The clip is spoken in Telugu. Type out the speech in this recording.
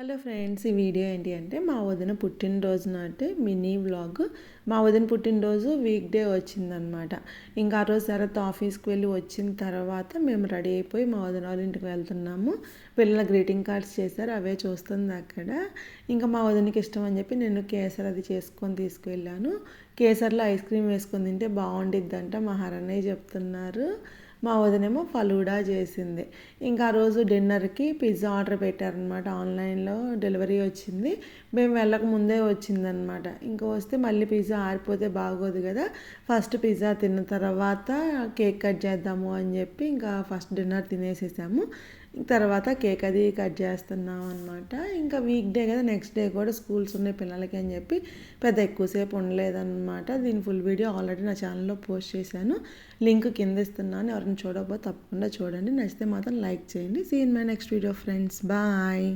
హలో ఫ్రెండ్స్, ఈ వీడియో ఏంటి అంటే మా వదిన పుట్టినరోజు నాటి మినీ వ్లాగ్. మా వదిన పుట్టినరోజు వీక్ డే వచ్చిందనమాట. ఇంకా ఆ రోజు శరత్ ఆఫీస్కి వెళ్ళి వచ్చిన తర్వాత మేము రెడీ అయిపోయి మా వదిన వాళ్ళ ఇంటికి వెళ్తున్నాము. పిల్లల గ్రీటింగ్ కార్డ్స్ చేశారు, అవే చూస్తుంది అక్కడ. ఇంకా మా వదినకి ఇష్టం అని చెప్పి నేను కేసర్ అది చేసుకొని తీసుకువెళ్ళాను. కేసర్లో ఐస్ క్రీమ్ వేసుకొని తింటే బాగుండిద్దంట మా హరన్నయ్య చెప్తున్నారు. మా వదినేమో ఫలూడా చేసింది. ఇంకా ఆ రోజు డిన్నర్కి పిజ్జా ఆర్డర్ పెట్టారనమాట. ఆన్లైన్లో డెలివరీ వచ్చింది, మేము వెళ్ళక ముందే వచ్చిందనమాట. ఇంకా వస్తే మళ్ళీ పిజ్జా ఆరిపోతే బాగోదు కదా, ఫస్ట్ పిజ్జా తిన్న తర్వాత కేక్ కట్ చేద్దాము అని చెప్పి ఇంకా ఫస్ట్ డిన్నర్ తినేసేసాము. తర్వాత కేక్ అది కట్ చేస్తున్నాం అనమాట. ఇంకా వీక్ డే కదా, నెక్స్ట్ డే కూడా స్కూల్స్ ఉన్నాయి పిల్లలకి అని చెప్పి పెద్ద ఎక్కువసేపు ఉండలేదన్నమాట. దీని ఫుల్ వీడియో ఆల్రెడీ నా ఛానల్లో పోస్ట్ చేశాను, లింక్ కింద ఇస్తున్నాను. ఎవరైనా చూడకపోతే తప్పకుండా చూడండి, నచ్చితే మాత్రం లైక్ చేయండి. See in my next video friends, bye.